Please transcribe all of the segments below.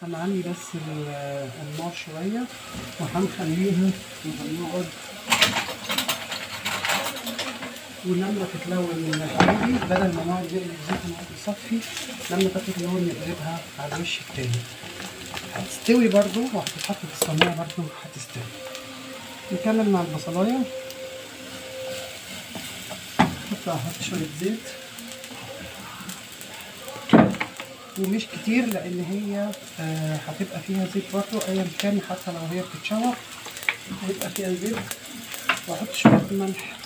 هنعلي بس النار شوية وهنخليها وهنقعد، ولما تتلون الناحية دي بدل ما نقعد نقلب زيت ونقعد نصفي، لما تاخد لون نقلبها على الوش التاني. هتستوي برضو وهتتحط في الصينية برضو هتستوي. نكمل مع البصلاية. هحط شوية زيت ومش كتير لان هي هتبقى فيها زيت برضو ايا كان، حتى لو هي بتتشوح هيبقى فيها زيت. واحط شويه ملح،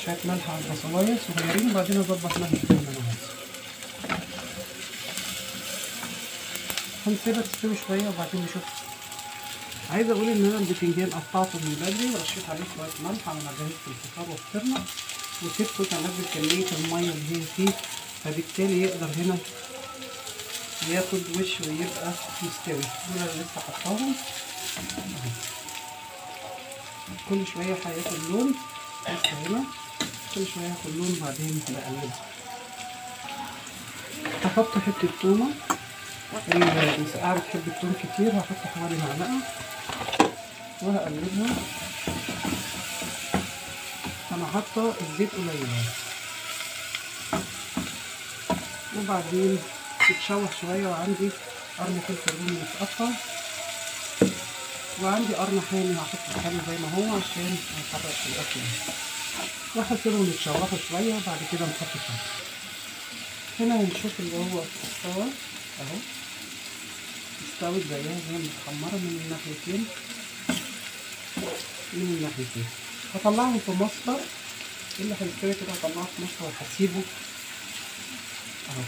شويه ملح على البصلايه صغيرين، وبعدين اظبط ملح زي ما انا عايزه. هنسيبها تستوي شويه وبعدين نشوف. عايزه اقول ان انا البتنجان قطعته من بدري ورشيت عليه شويه ملح على ما جهزت الفطار وفطرنا، وسبته تنزل كميه الميه اللي هي فيه، فبالتالي يقدر هنا ياخد وش ويبقى مستوي. دول انا لسه حطاهم كل شويه هياخد لون، لسه هنا كل شويه هياخد لون بعدين بقلبه. هحط حته تومه، المسقعه بتحب التوم كتير، هحط حوالي معلقه وهقلبها. انا حاطه الزيت قليل وبعدين تتشوح شويه. وعندي قرن فلفل رومي متقطع، وعندي قرن حامي هحط الحامي زي ما هو عشان ما يحرقش الاكل. وهسيبهم يتشوحوا شويه وبعد كده نحط الشطه. هنا هنشوف اللي هو استوى اهو، استوت زيها زي متحمره من الناحيتين هطلعهم في مصفى. اللي هيستوي كده هطلعه في مصفى وهسيبه اهو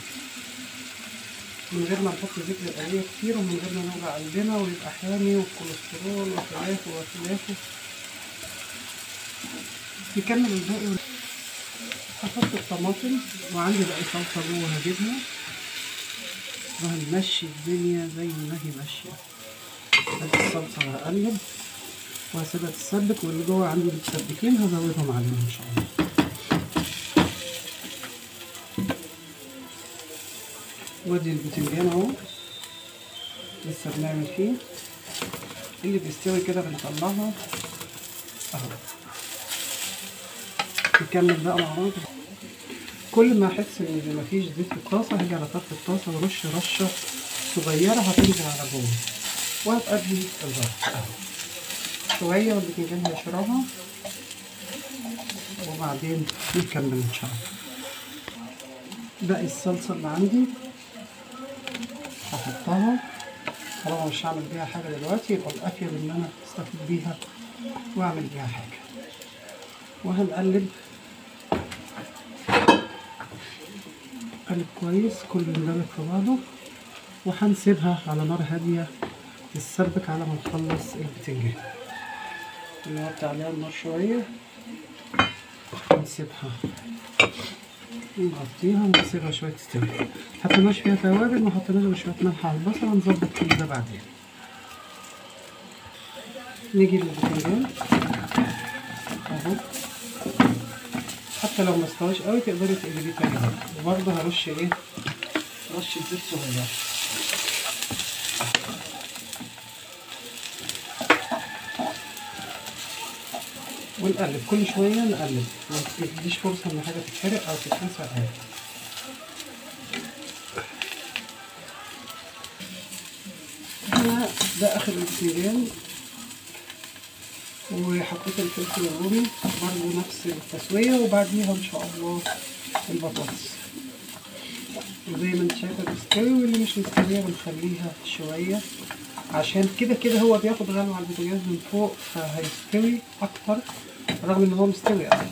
من غير ما نحط زيت للقليه كتير، ومن غير ما نوجع قلبنا ويبقى حامي والكوليسترول وخلافه وخلافه. نكمل الباقي. هحط الطماطم وعندي باقي صلصه جوه هجيبها وهنمشي الدنيا زي ما هي ماشيه. ادي الصلصه وهقلب وهسيبها تتسبك، واللي جوه عندي متسبكين هزودهم عليهم ان شاء الله. وادي البتنجان اهو لسه بنعمل فيه، اللي بيستوي كده بنطلعها اهو. نكمل بقى مع بعض. كل ما احس ان مفيش زيت في الطاسه هاجي على طرف الطاسه ورش رشه صغيره هتنزل على جوه وهتقضي الضغط اهو شويه، والبتنجان هيشربها وبعدين نكمل ان شاء الله. باقي الصلصه اللي عندي هحطها، طالما مش هعمل بيها حاجه دلوقتي يبقى الافيد ان انا استفيد بيها واعمل بيها حاجه. وهنقلب قلب كويس كله يندمج في بعضه، وهنسيبها على نار هاديه تتسبك على ما نخلص البتنجان اللي هو عليها النار شويه. هنسيبها نغطيها ونسيبها شويه تستوي. محطناش فيها توابل، ما حطيناش غير شويه ملح على البصل، ونظبط كل ده بعدين. نيجي للبتنجان اهو، حتى لو ما استواش قوي تقدري تقلبيه تاني. وبرضه هرش رشه زيت صغيره ونقلب كل شويه، نقلب ما تديش فرصه ان حاجه تتحرق او تتلسع. هنا ده اخر البتنجان، وحطيت الفلفل الرومي برضه نفس التسويه، وبعديها ان شاء الله البطاطس. وزي ما انت شايفه بتستوي، واللي مش مستويه بنخليها شويه عشان كده كده هو بياخد غلوه على البوتاجاز من فوق فهيستوي اكتر رغم ان هو مستوي اصلا.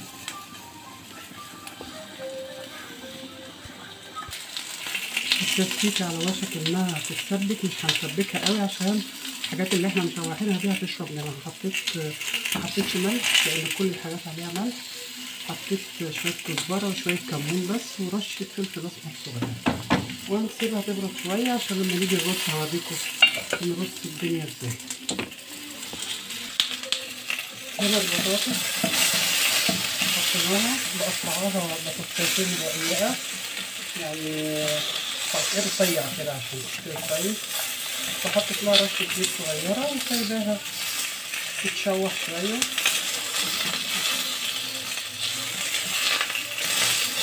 التسبيكه على وشك انها تتسبك، مش هنسبكها قوي عشان الحاجات اللي احنا مشوحينها دي هتشرب منها. ما حطيتش ملح لان كل الحاجات عليها ملح. حطيت شويه كزبره وشويه كمون بس ورشه فلفل اسمر صغير، وهنسيبها تبرد شويه عشان لما نيجي نرص هوريكم نرص الدنيا ازاي. هنا البطاطس حطيناها بقطعها بطاطسين رقيقه يعني رفيع كده عشان تستوي كويس. وحطيت لها رشة زيت صغيرة وسايباها تتشوح شوية.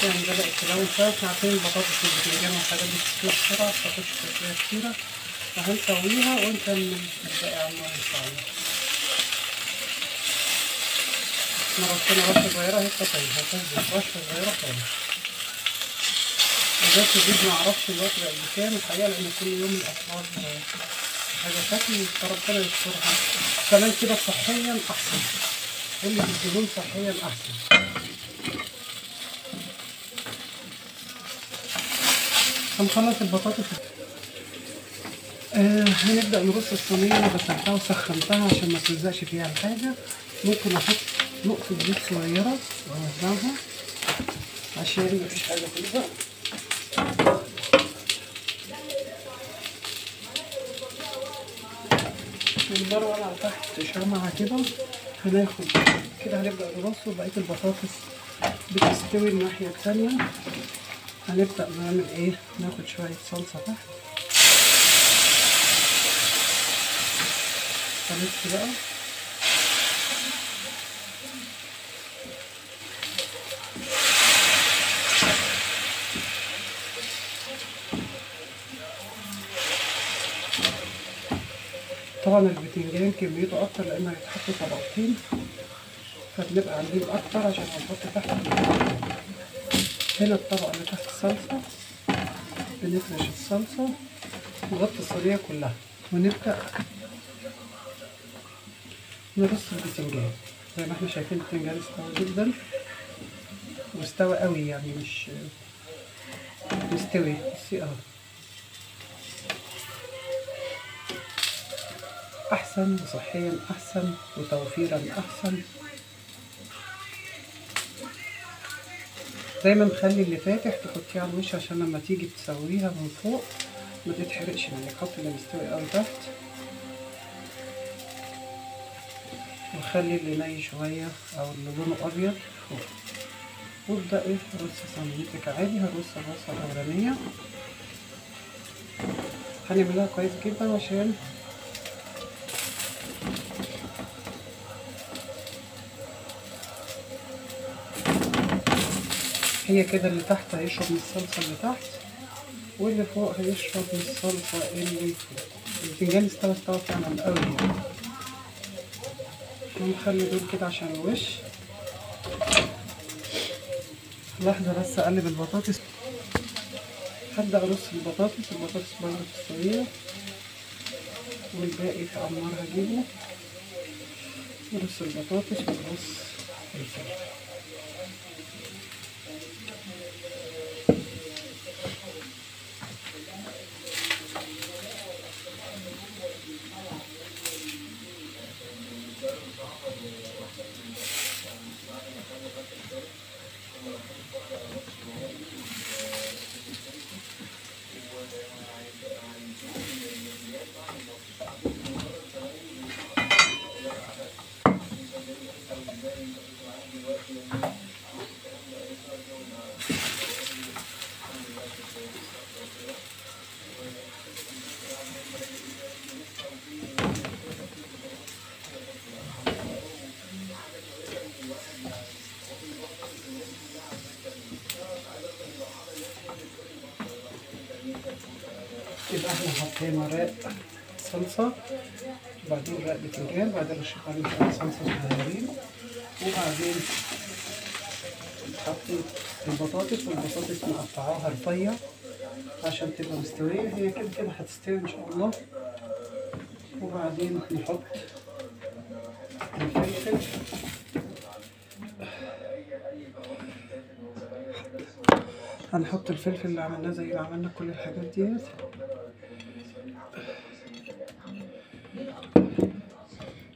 يعني بدأت تلون شوية. احنا عارفين البطاطس والبتنجان والحاجات دي بتستوي بسرعة، مبتاخدش تسوية كتيرة، فهنسويها ونكمل الباقي على النار ان شاء الله. احنا رشينا رشة صغيرة اهي كفاية، هتنزل رشة صغيرة خالص. بس الزيت معرفش الوقت بقى بكام الحقيقة، لأن كل يوم الأسعار حاجة شكل، فربنا يسترها. كمان كده صحيا أحسن، اللي بالدهون صحيا أحسن. هنخلص البطاطس. هنبدأ نرص الصينية. أنا غسلتها وسخنتها عشان ما تلزقش فيها الحاجة. ممكن أحط نقطة زيت صغيرة وأوزعها عشان مفيش حاجة تلزق. من بره ولا على تحت شمعة كده. هناخد كده، هنبدأ نرص وبقية البطاطس بتستوي الناحية التانية. هنبدأ نعمل ايه، ناخد شوية صلصة تحت. هنلف بقى. طبعا البتنجان كميته اكتر لانه هيتحط طبقتين، فبنبقى عاملين اكتر عشان هنحط تحت. هنا الطبقة اللي تحت الصلصة بنفرش الصلصة نغطي الصينية كلها، ونبدأ نرص البتنجان. زي ما احنا شايفين البتنجان استوى جدا واستوى قوي، يعني مش مستوي. بصي اهو، احسن وصحيا احسن وتوفيرا احسن. دايما خلي اللي فاتح تحطيه على الوش عشان لما تيجي تسويها من فوق ما تتحرقش منك. حطي اللي مستوي قوي تحت، وخلي اللي ني شويه او اللي لونه ابيض فوق. وابدأي رصي صينيتك عادي. هرص الرصه الاولانيه، هنعملها كويس جدا عشان هي كده اللي تحت هيشرب من الصلصه اللي تحت، واللي فوق هيشرب من الصلصه اللي فوق. البتنجان استوى فعلا قوي يعني. ونخلي دول كده عشان الوش. لحظه بس اقلب البطاطس. هبدأ ارص البطاطس برضه في الصينية، والباقي في النار هجيبه. نرص البطاطس ونرص الفلفل. يبقى احنا حطينا رق صلصة، وبعدين رق بتنجان، وبعدين رشيت عليهم شوية صلصة صغيرين، وبعدين حطيت البطاطس. والبطاطس مقطعاها رفيع عشان تبقى مستوية. هي كده كده هتستوي ان شاء الله. وبعدين نحط الفلفل. هنحط الفلفل اللي عملناه زي ما عملنا كل الحاجات ديت.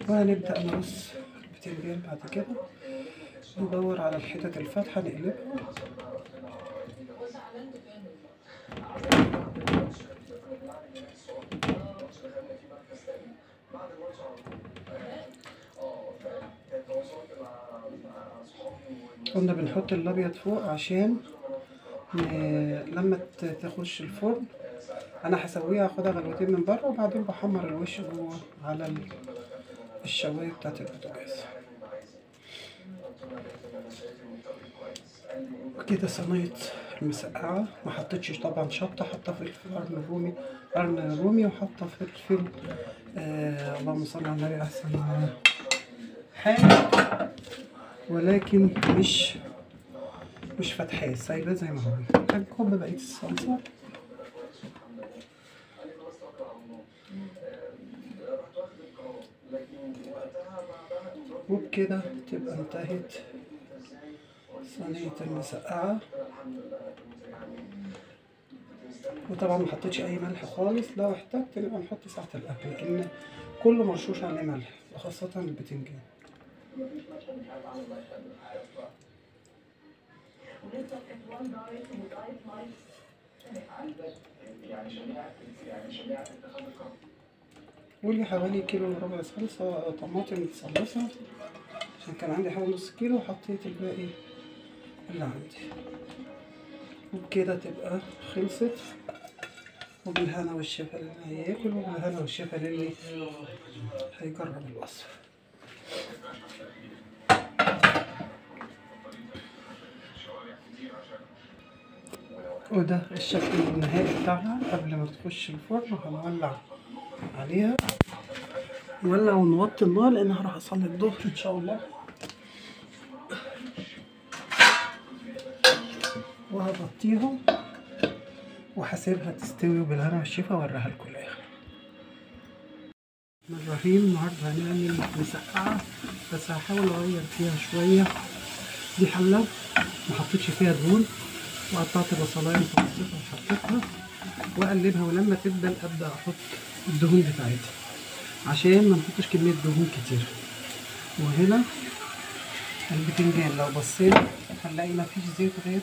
وهنبدأ نرص البتنجان. بعد كده ندور على الحتت الفاتحة نقلبها. كنا بنحط الابيض فوق عشان لما تخش الفرن انا هسويها، هاخدها غلوتين من بره وبعدين بحمر الوش جوه على الشوايه بتاعت البوتاجاز. كده صينيه المسقعه، ما حطيتش طبعا شطه، حاطه فلفل قرن رومي وحاطه فلفل اللهم صل على النبي احسن حاجه، ولكن مش فاتحاه، سايباه زي ما هو. هنكب بقيه الصلصه وبكده تبقى انتهت صينيه المسقعه. وطبعا ما حطيتش اي ملح خالص، لو احتجت نبقى نحط ساعه الاكل، لان كله مرشوش عليه ملح وخاصه البتنجان. ولي حوالي كيلو الا ربع صلصه طماطم متصلصه، عشان كان عندي حوالي نص كيلو وحطيت الباقي اللي عندي. وبكده تبقى خلصت، وبالهنا والشفا للي هياكل، وبالهنا والشفا للي هيجرب الوصفة. وده الشكل النهائي بتاعها قبل ما تخش الفرن. هنولع عليها، نولع ونوطي النار لان هروح اصلي الظهر ان شاء الله، وهغطيهم وهسيبها تستوي وبالهنا والشفا واوريها لكم الاخر. الرحيم النهارده هنعمل مسقعه، بس هحاول اغير فيها شويه. دي حله ما حطيتش فيها دهون، وقطعت بصلايه متوسطه وحطيتها واقلبها، ولما تدبل ابدا احط الدهون بتاعتها عشان ما نحطش كميه دهون كتير. وهنا البتنجان لو بصينا هنلاقي مفيش زيت غير